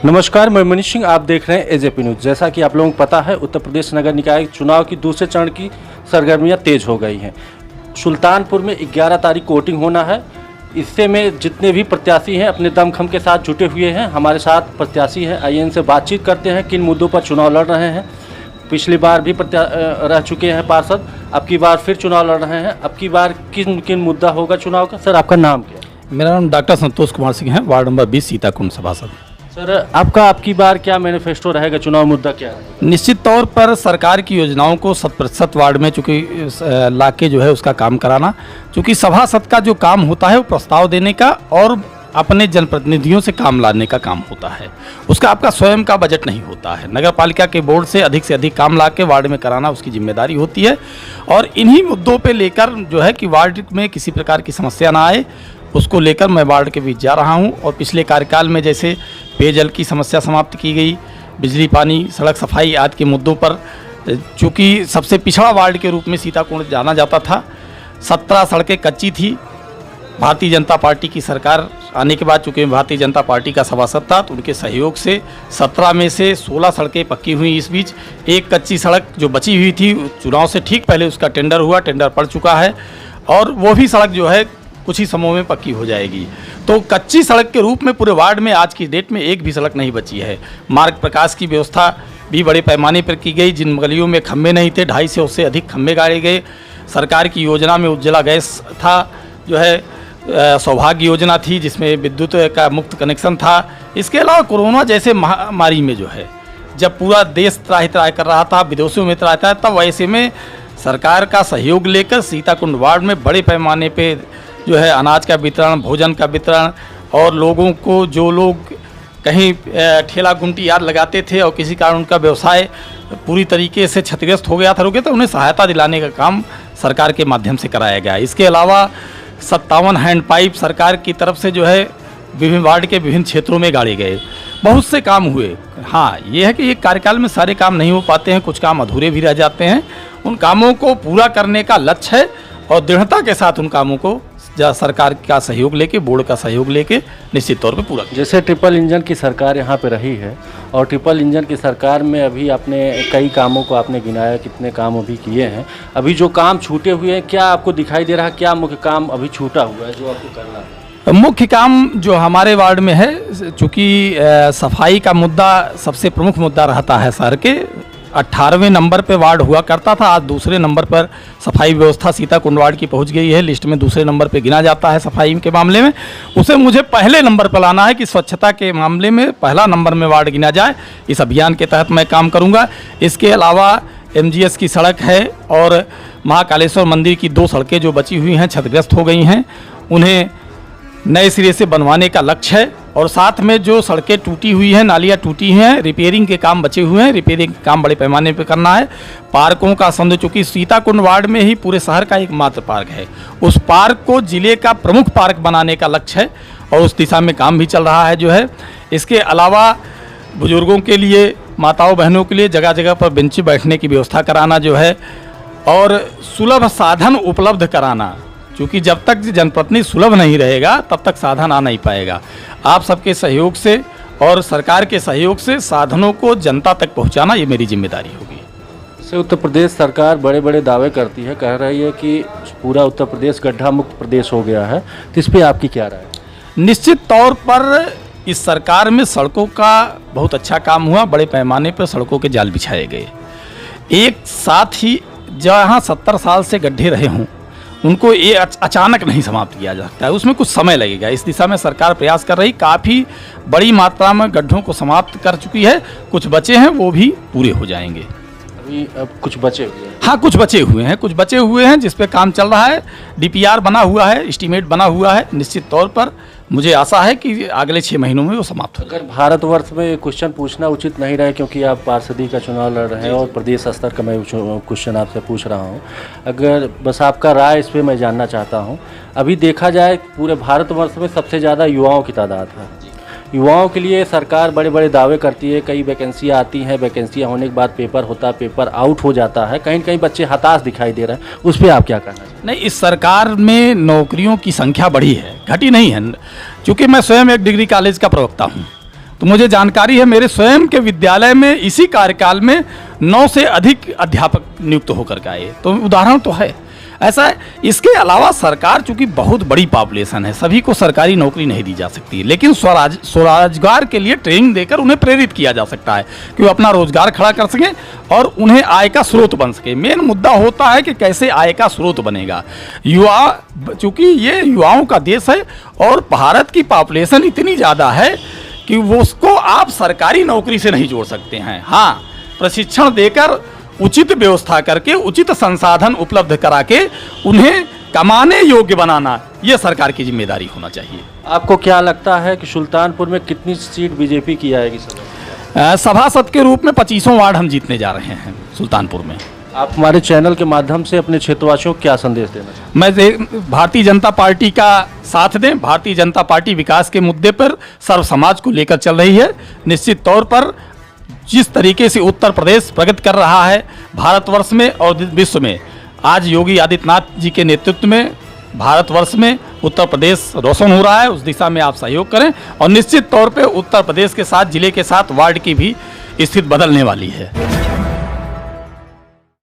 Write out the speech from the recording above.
नमस्कार, मैं मनीष सिंह। आप देख रहे हैं एजेपी न्यूज़। जैसा कि आप लोगों को पता है, उत्तर प्रदेश नगर निकाय चुनाव की दूसरे चरण की सरगर्मियां तेज हो गई हैं। सुल्तानपुर में 11 तारीख को वोटिंग होना है। इससे में जितने भी प्रत्याशी हैं अपने दमखम के साथ जुटे हुए हैं। हमारे साथ प्रत्याशी हैं, आइए इनसे बातचीत करते हैं किन मुद्दों पर चुनाव लड़ रहे हैं। पिछली बार भी रह चुके हैं पार्षद, अब की बार फिर चुनाव लड़ रहे हैं। अब की बार किन किन मुद्दा होगा चुनाव का? सर, आपका नाम क्या है? मेरा नाम डॉक्टर संतोष कुमार सिंह है, वार्ड नंबर 20 सीताकुंड सभासद। सर, आपका अब की बार क्या मैनिफेस्टो रहेगा? चुनाव मुद्दा क्या है? निश्चित तौर पर सरकार की योजनाओं को 100% वार्ड में चूँकि लाके जो है उसका काम कराना। चूँकि सभासद का जो काम होता है वो प्रस्ताव देने का और अपने जनप्रतिनिधियों से काम लाने का काम होता है। उसका आपका स्वयं का बजट नहीं होता है। नगर पालिका के बोर्ड से अधिक काम ला के वार्ड में कराना उसकी जिम्मेदारी होती है। और इन्हीं मुद्दों पे लेकर जो है कि वार्ड में किसी प्रकार की समस्या ना आए, उसको लेकर मैं वार्ड के बीच जा रहा हूं। और पिछले कार्यकाल में जैसे पेयजल की समस्या समाप्त की गई, बिजली, पानी, सड़क सफाई आदि के मुद्दों पर, चूँकि सबसे पिछड़ा वार्ड के रूप में सीताकुंड जाना जाता था। 17 सड़कें कच्ची थी। भारतीय जनता पार्टी की सरकार आने के बाद चूँकि भारतीय जनता पार्टी का सभासद था तो उनके सहयोग से 17 में से 16 सड़कें पक्की हुई। इस बीच एक कच्ची सड़क जो बची हुई थी, चुनाव से ठीक पहले उसका टेंडर हुआ, टेंडर पड़ चुका है और वो भी सड़क जो है कुछ ही समूह में पक्की हो जाएगी। तो कच्ची सड़क के रूप में पूरे वार्ड में आज की डेट में एक भी सड़क नहीं बची है। मार्ग प्रकाश की व्यवस्था भी बड़े पैमाने पर की गई। जिन गलियों में खम्भे नहीं थे, 250 से उससे अधिक खम्भे गाड़े गए। सरकार की योजना में उज्ज्वला गैस था, जो है सौभाग्य योजना थी जिसमें विद्युत का मुफ्त कनेक्शन था। इसके अलावा कोरोना जैसे महामारी में जो है जब पूरा देश त्राहि त्राहि कर रहा था, विदेशों में त्राहि था, तब ऐसे में सरकार का सहयोग लेकर सीताकुंड वार्ड में बड़े पैमाने पे जो है अनाज का वितरण, भोजन का वितरण और लोगों को, जो लोग कहीं ठेला गुमटी आदि लगाते थे और किसी कारण उनका व्यवसाय पूरी तरीके से क्षतिग्रस्त हो गया था, रुके, तो उन्हें सहायता दिलाने का काम सरकार के माध्यम से कराया गया। इसके अलावा 57 हैंडपाइप सरकार की तरफ से जो है विभिन्न वार्ड के विभिन्न क्षेत्रों में गाड़े गए। बहुत से काम हुए। हाँ, ये है कि एक कार्यकाल में सारे काम नहीं हो पाते हैं, कुछ काम अधूरे भी रह जाते हैं। उन कामों को पूरा करने का लक्ष्य है और दृढ़ता के साथ उन कामों को सरकार का सहयोग लेके, बोर्ड का सहयोग लेके निश्चित तौर पे पूरा। जैसे ट्रिपल इंजन की सरकार यहाँ पे रही है और ट्रिपल इंजन की सरकार में अभी आपने कई कामों को आपने गिनाया, कितने काम अभी किए हैं। अभी जो काम छूटे हुए हैं, क्या आपको दिखाई दे रहा है? क्या मुख्य काम अभी छूटा हुआ है जो आपको करना है? मुख्य काम जो हमारे वार्ड में है, चूँकि सफाई का मुद्दा सबसे प्रमुख मुद्दा रहता है। शहर के 18वें नंबर पे वार्ड हुआ करता था, आज दूसरे नंबर पर सफाई व्यवस्था सीताकुंड वार्ड की पहुंच गई है। लिस्ट में दूसरे नंबर पे गिना जाता है सफाई के मामले में। उसे मुझे पहले नंबर पर लाना है कि स्वच्छता के मामले में पहला नंबर में वार्ड गिना जाए। इस अभियान के तहत मैं काम करूंगा। इसके अलावा MGS की सड़क है और महाकालेश्वर मंदिर की 2 सड़कें जो बची हुई हैं, क्षतिग्रस्त हो गई हैं, उन्हें नए सिरे से बनवाने का लक्ष्य है। और साथ में जो सड़कें टूटी हुई हैं, नालियाँ टूटी हैं, रिपेयरिंग के काम बचे हुए हैं, रिपेयरिंग काम बड़े पैमाने पे करना है। पार्कों का संद, चूँकि सीताकुंड वार्ड में ही पूरे शहर का एकमात्र पार्क है, उस पार्क को जिले का प्रमुख पार्क बनाने का लक्ष्य है और उस दिशा में काम भी चल रहा है जो है। इसके अलावा बुजुर्गों के लिए, माताओं बहनों के लिए जगह जगह पर बेंच बैठने की व्यवस्था कराना जो है और सुलभ साधन उपलब्ध कराना। क्योंकि जब तक जनप्रतिनिधि सुलभ नहीं रहेगा तब तक साधन आ नहीं पाएगा। आप सबके सहयोग से और सरकार के सहयोग से साधनों को जनता तक पहुंचाना ये मेरी जिम्मेदारी होगी। से उत्तर प्रदेश सरकार बड़े बड़े दावे करती है, कह रही है कि पूरा उत्तर प्रदेश गड्ढा मुक्त प्रदेश हो गया है, तो इस पर आपकी क्या राय है? निश्चित तौर पर इस सरकार में सड़कों का बहुत अच्छा काम हुआ। बड़े पैमाने पर सड़कों के जाल बिछाए गए। एक साथ ही जहाँ 70 साल से गड्ढे रहे हों उनको ये अचानक नहीं समाप्त किया जा सकता है, उसमें कुछ समय लगेगा। इस दिशा में सरकार प्रयास कर रही, काफ़ी बड़ी मात्रा में गड्ढों को समाप्त कर चुकी है। कुछ बचे हैं वो भी पूरे हो जाएंगे। अभी अब कुछ बचे हुए हैं? हाँ, कुछ बचे हुए हैं जिस पे काम चल रहा है। DPR बना हुआ है, एस्टीमेट बना हुआ है। निश्चित तौर पर मुझे आशा है कि अगले 6 महीनों में वो समाप्त हो जाए। अगर भारतवर्ष में क्वेश्चन पूछना उचित नहीं रहे, क्योंकि आप पार्षदी का चुनाव लड़ रहे हैं और प्रदेश स्तर का मैं क्वेश्चन आपसे पूछ रहा हूं, अगर बस आपका राय इस पर मैं जानना चाहता हूं। अभी देखा जाए पूरे भारतवर्ष में सबसे ज़्यादा युवाओं की तादाद है। युवाओं के लिए सरकार बड़े बड़े दावे करती है, कई वैकेंसियाँ आती हैं, वैकेंसियाँ होने के बाद पेपर होता है, पेपर आउट हो जाता है, कहीं कहीं बच्चे हताश दिखाई दे रहे हैं। उस पर आप क्या कहना चाहिए? नहीं, इस सरकार में नौकरियों की संख्या बढ़ी है, घटी नहीं है। चूँकि मैं स्वयं एक डिग्री कॉलेज का प्रवक्ता हूँ, तो मुझे जानकारी है मेरे स्वयं के विद्यालय में इसी कार्यकाल में 9 से अधिक अध्यापक नियुक्त होकर के आए, तो उदाहरण तो है ऐसा है। इसके अलावा सरकार चूंकि बहुत बड़ी पॉपुलेशन है, सभी को सरकारी नौकरी नहीं दी जा सकती है, लेकिन स्वरोजगार के लिए ट्रेनिंग देकर उन्हें प्रेरित किया जा सकता है कि वो अपना रोजगार खड़ा कर सकें और उन्हें आय का स्रोत बन सके। मेन मुद्दा होता है कि कैसे आय का स्रोत बनेगा। युवा, चूंकि ये युवाओं का देश है और भारत की पॉपुलेशन इतनी ज़्यादा है कि वो उसको आप सरकारी नौकरी से नहीं जोड़ सकते हैं। हाँ, प्रशिक्षण देकर, उचित व्यवस्था करके, उचित संसाधन उपलब्ध करा के उन्हें कमाने योग्य बनाना, यह सरकार की जिम्मेदारी होना चाहिए। आपको क्या लगता है कि सुल्तानपुर में कितनी सीट बीजेपी की आएगी सभासद के रूप में 25वां वार्ड हम जीतने जा रहे हैं सुल्तानपुर में। आप हमारे चैनल के माध्यम से अपने क्षेत्रवासियों को क्या संदेश देना चाहते मैं भारतीय जनता पार्टी का साथ दें। भारतीय जनता पार्टी विकास के मुद्दे पर सर्व समाज को लेकर चल रही है। निश्चित तौर पर जिस तरीके से उत्तर प्रदेश प्रगति कर रहा है भारतवर्ष में और विश्व में, आज योगी आदित्यनाथ जी के नेतृत्व में भारतवर्ष में उत्तर प्रदेश रोशन हो रहा है, उस दिशा में आप सहयोग करें और निश्चित तौर पे उत्तर प्रदेश के साथ, जिले के साथ वार्ड की भी स्थिति बदलने वाली है।